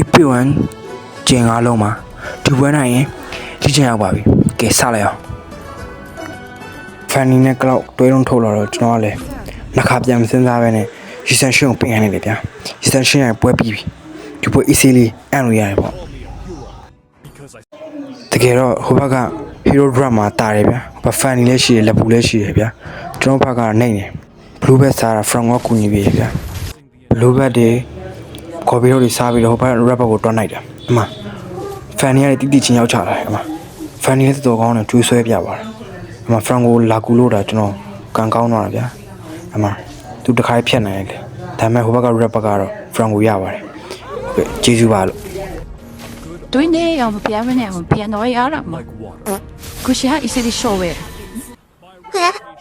EP1 ကျင်အားလုံးမှာဒီပွဲနိုင်ရင်ဒီကျင်ရောက်ပါပြီကဲစလိုက်အောင်ဖန်နီနဲ့ကလောက်တွဲလုံးထုတ်လာတော့ကျွန်တော်ကလည်းနှစ်ခါပြန်မစင်းစားပဲနဲ့ရီဆန်ရှင်းကိုပြင်ရနေတယ်ဗျာရီဆန်ရှင်းရပွဲပြီးပြီဒီပွဲ easily အန်လို့ရတယ်ပေါ့တကယ်တော့ဟိုဘက်က hero drama တာတယ်ဗျာဟိုဘက်ဖန်နီလည်းရှိတယ်လက်ဘူးလည်းရှိတယ်ဗျာကျွန်တော်ဘက်ကတော့နိုင်တယ် blue bet စားတာ from ကကူညီပြီဗျာ blue bet တွေခေါ်ပြီးတော့စားပြီးတော့ဟိုဘက် rapper ကိုတွန်းလိုက်တာအမဖန်နီကလည်းတိတိချင်းရောက်ချလာတယ်အမဖန်နီလည်းတော်ကောင်းတယ်ကျွေးဆွဲပြပါတယ်အမ from ကိုလာကူလို့တာကျွန်တော်ကန်ကောင်းတော့တာဗျာအမသူတခါဖြတ်နိုင်တယ်ဒါပေမဲ့ဟိုဘက်က rapper ကတော့ from ကိုရပါတယ်ဟုတ်ကဲ့ကျေးဇူးပါလို့对呢，要不别问呢，我偏到呀了嘛。可是还一些的稍微。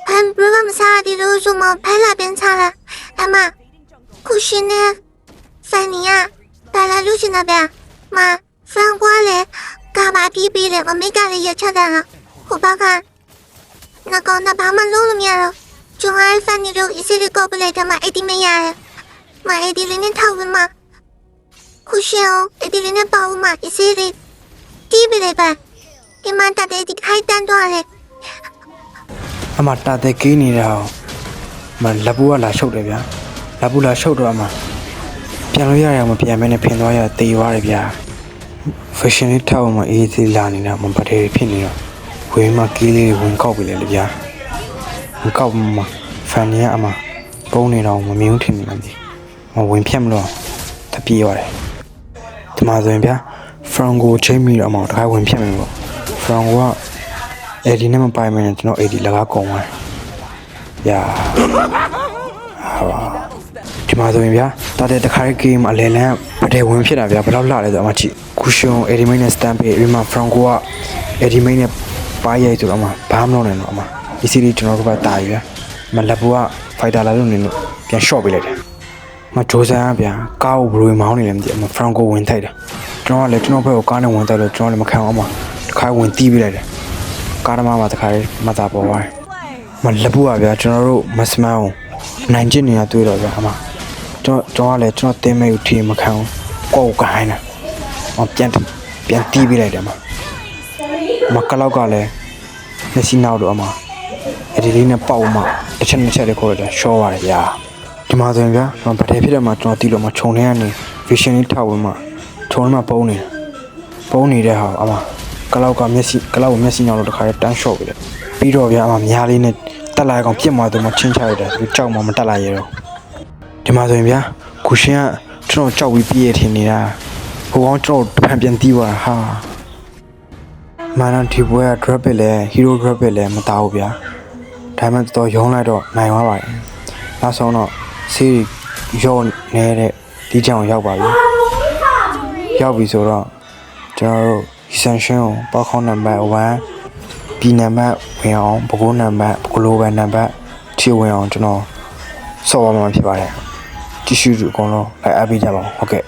盘不那么差的路数嘛，拍那边差了。哎妈，可是呢，范尼呀，拍了路去那边，妈，翻过来，干嘛逼逼的，我没干的也扯淡了。我爸看，那个那爸妈露了面了，中二范尼路一些的搞不来的嘛，一定没呀，妈一定里面讨论嘛。可是哦，一定里面保嘛，一些的低不来吧，你妈打的一定开单多嘞。အမတာတဲ့ကင်းနေတာမလက်ဘူးကလာရှုပ်တယ်ဗျာလက်ဘူးလာရှုပ်တော့အမပြန်လို့ရရမပြန်မဲနဲ့ဖင်သွားရတေးသွားတယ်ဗျာ fashion လေးထောက်မှအေးသေးလာနေတာမပတဲ့ဖြစ်နေတော့ဝင်းမကီးလေးဝင်ကောက်ပြီလေဗျာဝင်ကောက်မှဖန်နေရအမပုံနေတော့မမြင်ထင်နေမှဒီမဝင်ဖြတ်မလို့တပြေးရတယ်ဒီမှာဆိုရင်ဗျာ from ကိုချိန်ပြီးတော့အမတခါဝင်ဖြတ်မယ်ပေါ့ from ကအဲ့ဒီနဲ့မပိုင်မယ်ကျွန်တော်အဲ့ဒီလကားကုန်သွားရာဟာဒီမှာဆိုရင်ဗျာတာတဲ့တခါရေး game အလဲလန်းဗတဲ့ဝင်ဖြစ်တာဗျာဘယ်လောက်လှလဲဆိုအမကြည့်ကူရှင်အဲ့ဒီမိတ်နဲ့ stamp ပေးပြီးမှ from ကိုကအဲ့ဒီမိတ်နဲ့ပါရိုက်ဆိုတော့အမဘာမှမလုပ်နိုင်တော့အမဒီစီရီကျွန်တော်တို့ကတာရွာမလက်ဘူးက fighter လာလို့နေလို့ပြန် short ပေးလိုက်တယ်မဂျိုးဆန်ကဗျာကားကိုဘယ်လိုမောင်းနေလဲမသိအမ from ကိုဝင်ထိုက်တယ်ကျွန်တော်ကလည်းကျွန်တော်ဘက်ကိုကားနဲ့ဝင်တိုက်လို့ကျွန်တော်လည်းမခံအောင်အမတခါဝင်တီးပေးလိုက်တယ်ကားသမားမှာတခါလေးမသာပေါ်သွားတယ်မလက်ဘူးပါဗျာကျွန်တော်တို့မစမန်းနိုင်ကျင်နေတာတွေ့တော့ဗျာအမကျွန်တော်ကလည်းကျွန်တော်တင်းမဲကိုထီမခံအောင်ကိုယ်ကိုင်းတာပြန်တီးပေးလိုက်တယ်မကလောက်ကလည်းမျက်စိနောက်တော့အမအဲ့ဒီလေးနဲ့ပေါက်မှတစ်ချက်တစ်ချက်လေးခေါ်တယ်ရှော့ပါတယ်ဗျာဒီမှာဆိုရင်ဗျာဗတဲ့ဖြစ်တယ်မှာကျွန်တော်တီးလို့မှခြုံထဲကနေ vision လေးထောက်ဝင်မှခြုံထဲမှာပုံနေတဲ့ဟာအမကလောက်ကမျက်စိနောက်တော့တခါတန်းရှော့ပေးတယ်ပြီးတော့ဗျာအမများလေးနဲ့တက်လာကောင်ပြစ်သွားတယ်မချင်းချရတယ်သူကြောက်မှမတက်လာရတော့ဒီမှာဆိုရင်ဗျာခုရှင်ကကျွန်တော်ကြောက်ပြီးပြေးရထင်နေတာဟိုကောင်ကျွန်တော်ပြန်တီးသွားတာဟာမာနဒီဘွဲက drop ပဲလဲ hero drop ပဲလဲမသားဘူးဗျာဒါမှမဟုတ်ရုံးလိုက်တော့နိုင်သွားပါတယ်နောက်ဆုံးတော့စီးရောနေတဲ့ဒီကြောင်ရောက်ပါပြီရောက်ပြီဆိုတော့ကျွန်တော်တို့ essential ကိုပေါက်ခေါင်းနံပါတ်1ပြည်နံပါတ်ဝင်အောင်ဘကိုးနံပါတ် global နံပါတ်ချီဝင်အောင်ကျွန်တော်ဆော့ပါမှာဖြစ်ပါတယ်တ िश ူအကုန်လုံးလိုက်အားပေးကြပါဦးဟုတ်ကဲ့